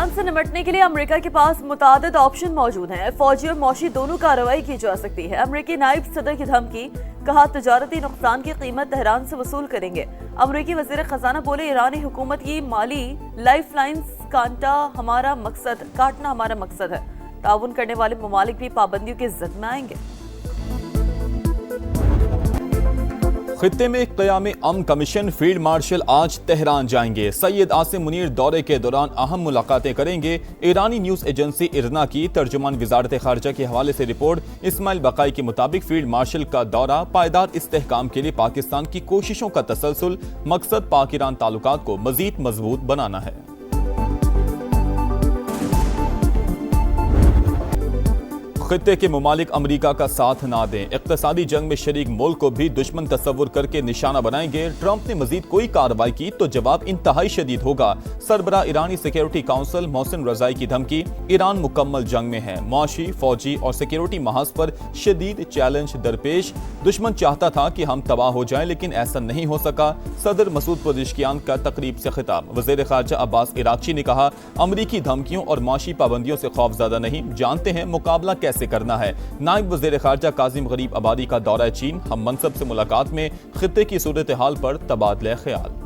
Iran से निपटने के लिए अमेरिका के पास मुतादिद ऑप्शन मौजूद हैं। फौजी और मौशी दोनों कार्रवाई की जा सकती है। अमेरिकी नायब सदर की धमकी, कहा तजारती नुकसान की कीमत तेहरान से वसूल करेंगे। अमेरिकी वजीर खजाना बोले, ईरानी हुकूमत की माली लाइफलाइंस काटना हमारा मकसद है। ताउन करने वाले ममालिक भी पाबंदियों की जद में आएंगे। खित्ते में क़याम अमन कमीशन फील्ड मार्शल आज तेहरान जाएंगे। सैयद आसिम मुनीर दौरे के दौरान अहम मुलाकातें करेंगे। ईरानी न्यूज एजेंसी इरना की तर्जुमान वजारत खारजा के हवाले से रिपोर्ट, इस्माइल बकाई के मुताबिक फील्ड मार्शल का दौरा पायदार इस्तेहकाम के लिए पाकिस्तान की कोशिशों का तसलसल, मकसद पाक ईरान ताल्लुकात को मजीद मजबूत बनाना है। खित्ते के मुमालिक अमरीका का साथ ना दें, इक्तसादी जंग में शरीक मुल्क को भी दुश्मन तस्वुर करके निशाना बनाएंगे। ट्रंप ने मजीद कोई कार्रवाई की तो जवाब इंतहाई शदीद होगा। सरबराह ईरानी सिक्योरिटी काउंसिल मोहसिन रजाई की धमकी, ईरान मुकम्मल जंग में है। मुआशी, फौजी और सिक्योरिटी महाज पर शदीद चैलेंज दरपेश। दुश्मन चाहता था कि हम तबाह हो जाएं, लेकिन ऐसा नहीं हो सका। सदर मसूद पेज़ेशकियान का तकरीब से खिताब, वज़ीर ख़ारजा अब्बास इराक़ची ने कहा, अमरीकी धमकियों और माशी पाबंदियों से खौफज़दा नहीं, जानते हैं मुकाबला कैसे करना है। नायब वज़ीर ख़ारजा काज़िम गरीब आबादी का दौरा चीन, हम मनसब से मुलाकात में खित्ते की सूरत हाल पर तबादला ख्याल।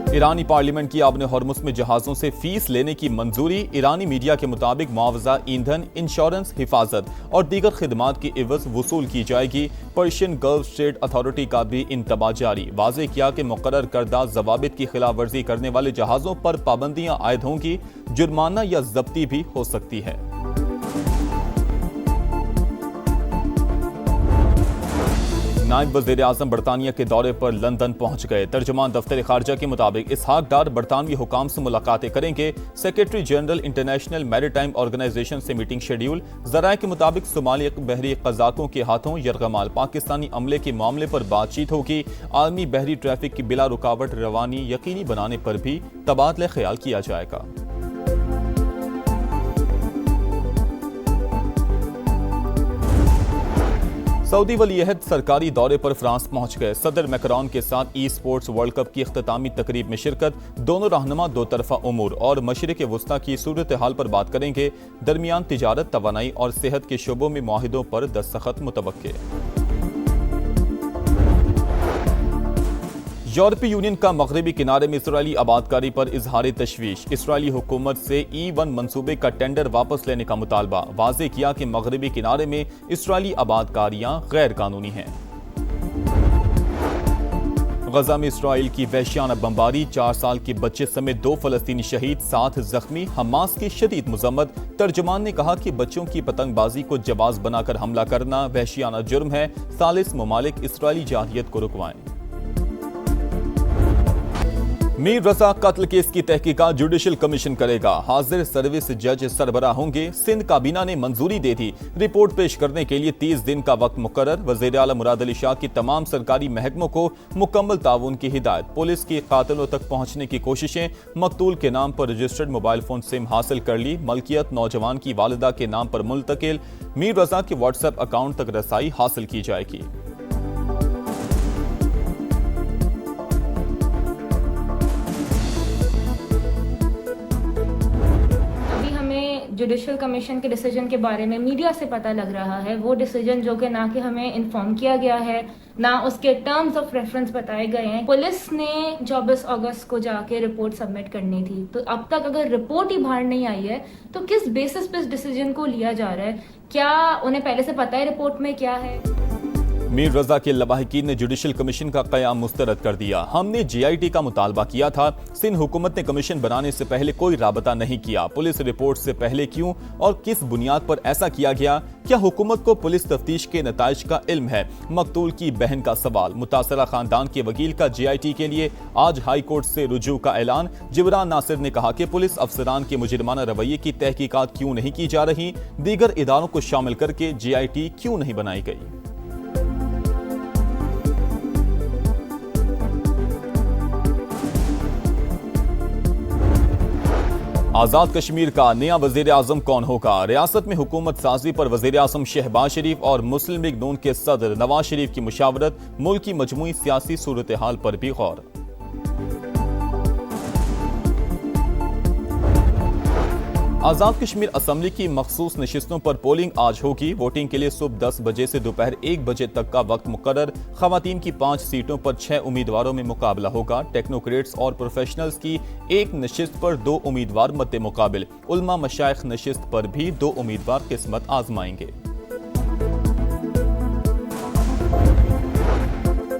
ईरानी पार्लियामेंट की आबने हॉर्मुज़ में जहाज़ों से फीस लेने की मंजूरी। ईरानी मीडिया के मुताबिक मुआवजा, ईंधन, इंश्योरेंस, हिफाजत और दीगर खिदमात की इवज़ वसूल की जाएगी। पर्शियन गल्फ स्टेट अथॉरिटी का भी इंतबा जारी, वाज़ेह किया कि मुकर्रर करदा ज़वाबित की खिलाफ वर्जी करने वाले जहाज़ों पर पाबंदियां आयद होंगी, जुर्माना या जब्ती भी हो सकती है। नायब वज़ीर आज़म बरतानिया के दौरे पर लंदन पहुंच गए। तर्जुमान दफ्तर खारजा के मुताबिक इसहाक डार बरतानवी हुकाम से मुलाकातें करेंगे। Secretary general international maritime organisation से मीटिंग शेड्यूल। ज़राए के मुताबिक सोमाली बहरी कज़ाकों के हाथों यरगमाल पाकिस्तानी अमले के मामले पर बातचीत होगी। आलमी बहरी ट्रैफिक की बिला रुकावट रवानी यकीनी बनाने पर भी तबादला ख्याल किया जाएगा। सऊदी वली अहद सरकारी दौरे पर फ्रांस पहुंच गए। सदर मैक्रोन के साथ ई स्पोर्ट्स वर्ल्ड कप की इख्तितामी तकरीब में शिरकत। दोनों रहनुमा दो तरफा उमूर और मशरिक़ वस्ता की सूरत हाल पर बात करेंगे। दरमियान तिजारत, तवानाई और सेहत के शोबों में मुआहिदों पर दस्तखत मुतवक्के। यूरोपीय यूनियन का मगरबी किनारे में इसराइली आबादकारी पर इजहार तशवीश। इसराइली हुकूमत से E1 मंसूबे का टेंडर वापस लेने का मुतालबा। वाज़ेह किया कि मगरबी किनारे में इसराइली आबादकारियां गैर कानूनी हैं। गजा में इसराइल की वहशियाना बमबारी, 4 साल के बच्चे समेत 2 फलस्तीनी शहीद, 7 जख्मी। हमास की शदीद मजम्मत। तर्जुमान ने कहा कि बच्चों की पतंगबाजी को जवाज बनाकर हमला करना वहशियाना जुर्म है। सालिस ममालिक इसराइली जारहियत को रुकवाएं। मीर रजा कत्ल केस की तहकीकात जुडिशल कमीशन करेगा। हाजिर सर्विस जज सरबराह होंगे। सिंध काबीना ने मंजूरी दे दी। रिपोर्ट पेश करने के लिए 30 दिन का वक्त मुकर्रर। वज़ीर आला मुराद अली शाह की तमाम सरकारी महकमों को मुकम्मल ताउन की हिदायत। पुलिस की कातिलों तक पहुंचने की कोशिशें। मकतूल के नाम पर रजिस्टर्ड मोबाइल फोन सिम हासिल कर ली। मलकियत नौजवान की वालिदा के नाम पर मुंतकिल। मीर रजा के व्हाट्सएप अकाउंट तक रसाई हासिल की जाएगी। जुडिशल कमीशन के डिसीजन के बारे में मीडिया से पता लग रहा है, वो डिसीजन जो कि ना कि हमें इन्फॉर्म किया गया है, ना उसके टर्म्स ऑफ रेफरेंस बताए गए हैं। पुलिस ने 24 अगस्त को जाके रिपोर्ट सबमिट करनी थी, तो अब तक अगर रिपोर्ट ही बाहर नहीं आई है तो किस बेसिस पे इस डिसीजन को लिया जा रहा है? क्या उन्हें पहले से पता है रिपोर्ट में क्या है? मीर रजा के लवाहिकीन ने जुडिशल कमीशन का क़याम मुस्तरद कर दिया। हमने GIT का मुतालबा किया था। सिंध हुकूमत ने कमीशन बनाने से पहले कोई राबता नहीं किया। पुलिस रिपोर्ट से पहले क्यों और किस बुनियाद पर ऐसा किया गया? क्या हुकूमत को पुलिस तफ्तीश के नताइज का इल्म है? मकतूल की बहन का सवाल। मुतासरा खानदान के वकील का GIT के लिए आज हाई कोर्ट से रुजू का ऐलान। जिब्रान नासिर ने कहा कि पुलिस अफसरान के मुजरिमाना रवैये की तहकीकात क्यों नहीं की जा रही? दीगर इदारों को शामिल करके GIT क्यों नहीं बनाई गई? आजाद कश्मीर का नया वजीर आजम कौन होगा? रियासत में हुकूमत साजी पर वजीर आजम शहबाज शरीफ और मुस्लिम लीग नून के सदर नवाज शरीफ की मुशावरत, मुल्क की मजमूई सियासी सूरत हाल पर भी गौर। आजाद कश्मीर असम्बली की मखसूस नशिस्तों पर पोलिंग आज होगी। वोटिंग के लिए सुबह 10 बजे से दोपहर 1 बजे तक का वक्त मुकर्रर। खवातीन की 5 सीटों पर 6 उम्मीदवारों में मुकाबला होगा। टेक्नोक्रेट्स और प्रोफेशनल्स की एक नशिस्त पर 2 उम्मीदवार मद्दे मुकाबिल। उलमा मशाइख नशिस्त पर भी 2 उम्मीदवार किस्मत आजमाएंगे।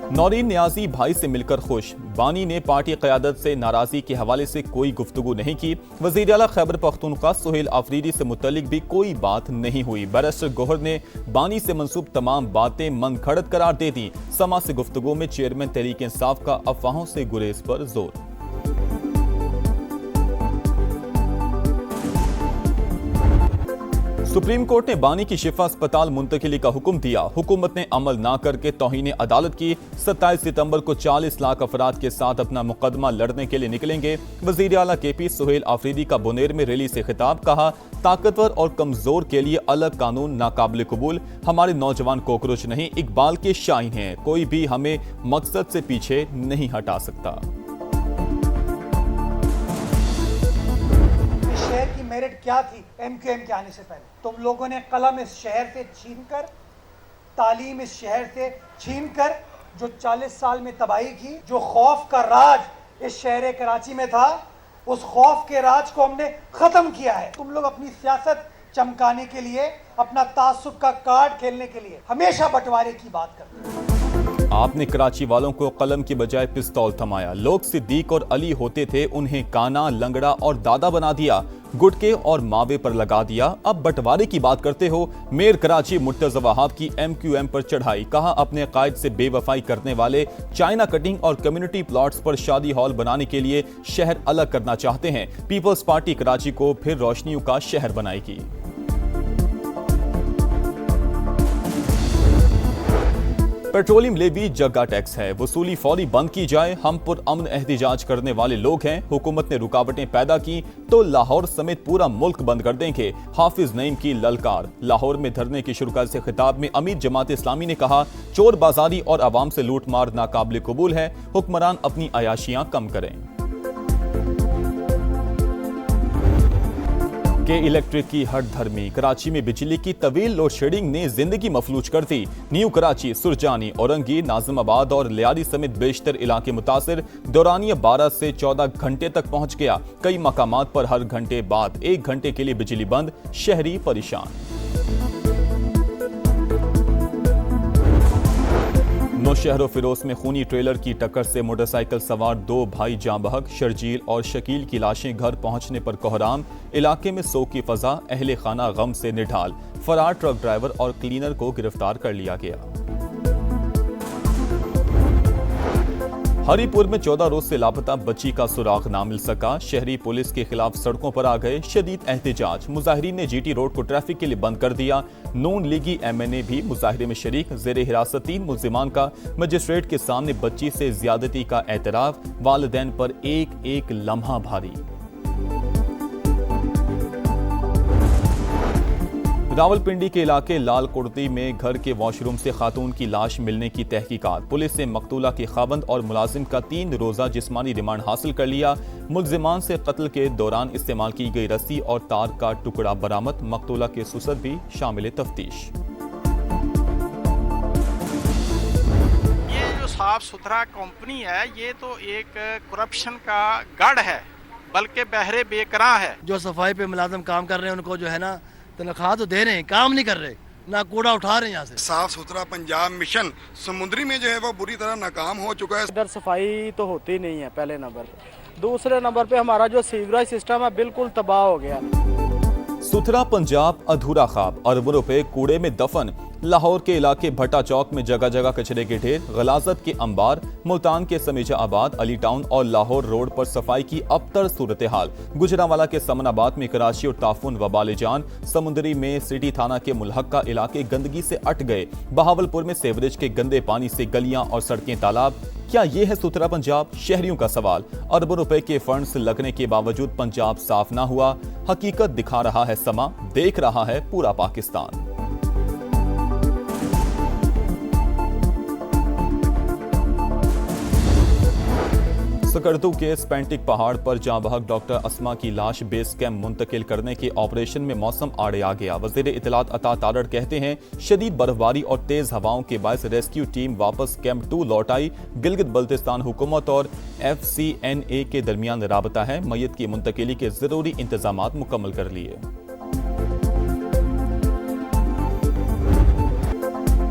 नौरीन नियाजी भाई से मिलकर खुश। बानी ने पार्टी क़यादत से नाराजगी के हवाले से कोई गुफ्तगू नहीं की। वज़ीर आला खैबर पख्तूनख्वा सुहेल आफरीदी से मुतल्लिक भी कोई बात नहीं हुई। बैरिस्टर गोहर ने बानी से मंसूब तमाम बातें मनगढ़ंत करार दे दी। समा से गुफ्तगू में चेयरमैन तहरीक इंसाफ का अफवाहों से गुरेज पर जोर। सुप्रीम कोर्ट ने बानी की शिफा अस्पताल मुंतकिली का हुक्म दिया। हुकूमत ने अमल ना करके तौहीन अदालत की। 27 सितंबर को 40 लाख अफराद के साथ अपना मुकदमा लड़ने के लिए निकलेंगे। वजीर आला KP सुहेल आफरीदी का बुनेर में रैली से खिताब। कहा, ताकतवर और कमजोर के लिए अलग कानून नाकाबिल कबूल। हमारे नौजवान कॉकरोच नहीं, इकबाल के शाहीन हैं। कोई भी हमें मकसद से पीछे नहीं हटा सकता। शहर की मेरिट क्या थी MQM के आने से पहले? तुम लोगों ने कलम इस शहर से छीनकर, तालीम इस शहर से छीनकर जो 40 साल में तबाही की, जो खौफ का राज इस शहर कराची में था, उस खौफ के राज को हमने खत्म किया है। तुम लोग अपनी सियासत चमकाने के लिए, अपना तासुब का कार्ड खेलने के लिए हमेशा बंटवारे की बात करते हैं। आपने कराची वालों को कलम की बजाय पिस्तौल थमाया। लोग सिद्दीक और अली होते थे, उन्हें काना, लंगड़ा और दादा बना दिया। गुटके और मावे पर लगा दिया। अब बंटवारे की बात करते हो। मेयर कराची मुर्तज़ा वहाब की MQM पर चढ़ाई। कहा, अपने कायद से बेवफाई करने वाले चाइना कटिंग और कम्युनिटी प्लॉट्स पर शादी हॉल बनाने के लिए शहर अलग करना चाहते हैं। पीपल्स पार्टी कराची को फिर रोशनियों का शहर बनाएगी। पेट्रोलियम लेवी जग्गा टैक्स है, वसूली फौरी बंद की जाए। हम पुरअमन एहतिजाज करने वाले लोग हैं। हुकूमत ने रुकावटें पैदा की तो लाहौर समेत पूरा मुल्क बंद कर देंगे। हाफिज नईम की ललकार। लाहौर में धरने की शुरुआत से खिताब में अमीर जमात इस्लामी ने कहा, चोर बाजारी और अवाम से लूट मार नाकाबिल कबूल है। हुक्मरान अपनी अयाशियां कम करें। के इलेक्ट्रिक की हट धर्मी। कराची में बिजली की तवील लोड शेडिंग ने जिंदगी मफलूज कर दी। न्यू कराची, सुरजानी, औरंगी, नाजिमाबाद और लियारी समेत बेशतर इलाके मुतासिर। दौरानिया 12 से 14 घंटे तक पहुंच गया। कई मकामात पर हर घंटे बाद 1 घंटे के लिए बिजली बंद। शहरी परेशान। नौशहर फिरोज में खूनी ट्रेलर की टक्कर से मोटरसाइकिल सवार 2 भाई जाँ बहक। शर्जील और शकील की लाशें घर पहुंचने पर कोहराम। इलाके में सोग की फजा। अहले खाना गम से निढाल। फरार ट्रक ड्राइवर और क्लीनर को गिरफ्तार कर लिया गया। हरीपुर में 14 रोज से लापता बच्ची का सुराग ना मिल सका। शहरी पुलिस के खिलाफ सड़कों पर आ गए। शदीद एहतिजाज। मुजाहिरीन ने GT रोड को ट्रैफिक के लिए बंद कर दिया। नून लीगी MNA भी मुजाहिरे में शरीक। जेर हिरासत 3 मुल्जिमान का मजिस्ट्रेट के सामने बच्ची से ज्यादती का एतराफ। वालिदैन पर एक एक लम्हा भारी। रावलपिंडी के इलाके लाल कुर्ती में घर के वॉशरूम से खातून की लाश मिलने की तहकीकात। पुलिस ने मकतूला के खावंद और मुलाजिम का 3 रोजा जिस्मानी रिमांड हासिल कर लिया। मुल्जिमान से कत्ल के दौरान इस्तेमाल की गई रस्सी और तार का टुकड़ा बरामद। मकतूला के सुसर भी शामिल तफ्तीश। ये जो साफ सुथरा कंपनी है, ये तो एक करप्शन का गढ़ है, बल्कि बहरे बेकरां है। जो सफाई पे मुलाजिम काम कर रहे हैं उनको जो है ना तनख्वाह तो दे रहे हैं, काम नहीं कर रहे, ना कूड़ा उठा रहे हैं यहाँ से। साफ सुथरा पंजाब मिशन समुद्री में जो है वो बुरी तरह नाकाम हो चुका है। इधर सफाई तो होती नहीं है पहले नंबर पे। दूसरे नंबर पे हमारा जो सीवरेज सिस्टम है बिल्कुल तबाह हो गया। सुथरा पंजाब अधूरा ख्वाब। अरबों रुपए कूड़े में दफन। लाहौर के इलाके भट्टा चौक में जगह जगह कचरे के ढेर। गलाजत के अंबार। मुल्तान के समीजा आबाद, अली टाउन और लाहौर रोड पर सफाई की अबतर सूरत हाल। गुजरांवाला के समनाबाद में कराची और ताफुन वबाल जान। समुंदरी में सिटी थाना के मुलहक्का इलाके गंदगी से अट गए। बहावलपुर में सेवरेज के गंदे पानी से गलियां और सड़कें तालाब। क्या ये है सुथरा पंजाब? शहरियों का सवाल। अरबों रुपए के फंड्स लगने के बावजूद पंजाब साफ ना हुआ। हकीकत दिखा रहा है समा, देख रहा है पूरा पाकिस्तान। सकरदू के स्पेंटिक पहाड़ पर जहां बहक डॉक्टर अस्मा की लाश बेस कैंप मुंतकिल करने के ऑपरेशन में मौसम आड़े आ गया। वजीर इतलात अता तारड़ कहते हैं शदीद बर्फबारी और तेज हवाओं के बायस रेस्क्यू टीम वापस कैंप 2 लौट आई। गिलगित बल्तिस्तान हुकूमत और FCNA के दरमियान राबता है। मय्यत की मुंतकिली के जरूरी इंतजामात मुकम्मल कर लिए।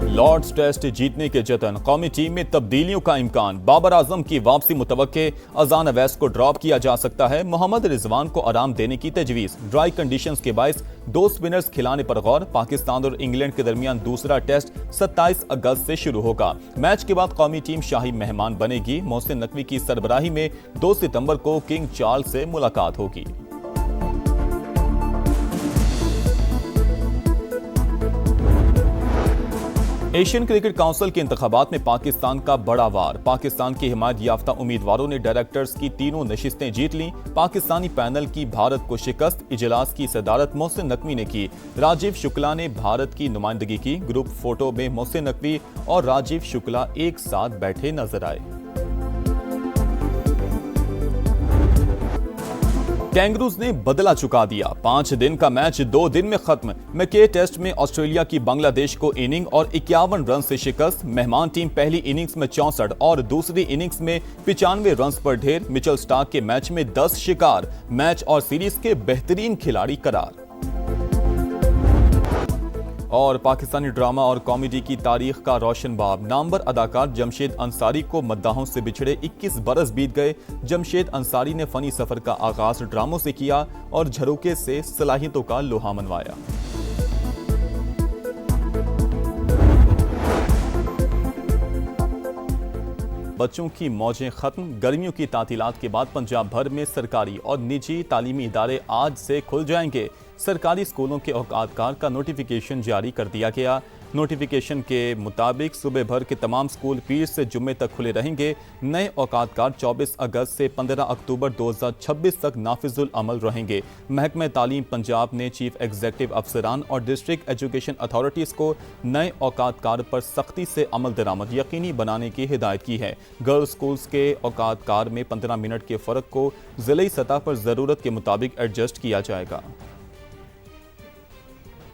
लॉर्ड्स टेस्ट जीतने के जतन, कौमी टीम में तब्दीलियों का इम्कान। बाबर आजम की वापसी मुतवक्के, अजान अवैस को ड्रॉप किया जा सकता है। मोहम्मद रिजवान को आराम देने की तजवीज। ड्राई कंडीशंस के बायस 2 स्पिनर्स खिलाने पर गौर। पाकिस्तान और इंग्लैंड के दरमियान दूसरा टेस्ट 27 अगस्त से शुरू होगा। मैच के बाद कौमी टीम शाही मेहमान बनेगी। मोहसिन नकवी की सरबराही में 2 सितंबर को किंग चार्ल्स से मुलाकात होगी। एशियन क्रिकेट काउंसिल के इंतखाबात में पाकिस्तान का बड़ा वार। पाकिस्तान के हिमायत याफ्ता उम्मीदवारों ने डायरेक्टर्स की 3 नशिस्तें जीत लीं। पाकिस्तानी पैनल की भारत को शिकस्त। इजलास की सदारत मोहसिन नकवी ने की। राजीव शुक्ला ने भारत की नुमाइंदगी की। ग्रुप फोटो में मोहसिन नकवी और राजीव शुक्ला एक साथ बैठे नजर आए। कैंगरूज ने बदला चुका दिया। 5 दिन का मैच 2 दिन में खत्म। मैके टेस्ट में ऑस्ट्रेलिया की बांग्लादेश को इनिंग और 51 रन से शिकस्त। मेहमान टीम पहली इनिंग्स में 64 और दूसरी इनिंग्स में 95 रन पर ढेर। मिचेल स्टार्क के मैच में 10 शिकार। मैच और सीरीज के बेहतरीन खिलाड़ी करार। और पाकिस्तानी ड्रामा और कॉमेडी की तारीख का रोशन बाब। नामवर अदाकार जमशेद अंसारी को मद्दाहों से बिछड़े 21 बरस बीत गए। जमशेद अंसारी ने फनी सफर का आगाज ड्रामों से किया और झरोके से सलाहियतों का लोहा मनवाया। बच्चों की मौजें खत्म। गर्मियों की तातीलात के बाद पंजाब भर में सरकारी और निजी तालीमी इदारे आज से खुल जाएंगे। सरकारी स्कूलों के औकातकार का नोटिफिकेशन जारी कर दिया गया। नोटिफिकेशन के मुताबिक सुबह भर के तमाम स्कूल पीर से जुम्मे तक खुले रहेंगे। नए औकातकार 24 अगस्त से 15 अक्टूबर 2026 तक नाफिजुल अमल रहेंगे। महकमा तालीम पंजाब ने चीफ एग्जीक्यूटिव अफसरान और डिस्ट्रिक्ट एजुकेशन अथॉरिटीज़ को नए औकातकार पर सख्ती से अमल दरामद यकीनी बनाने की हिदायत की है। गर्ल्स स्कूल्स के औकातकार में 15 मिनट के फ़र्क को ज़िले सतह पर ज़रूरत के मुताबिक एडजस्ट किया जाएगा।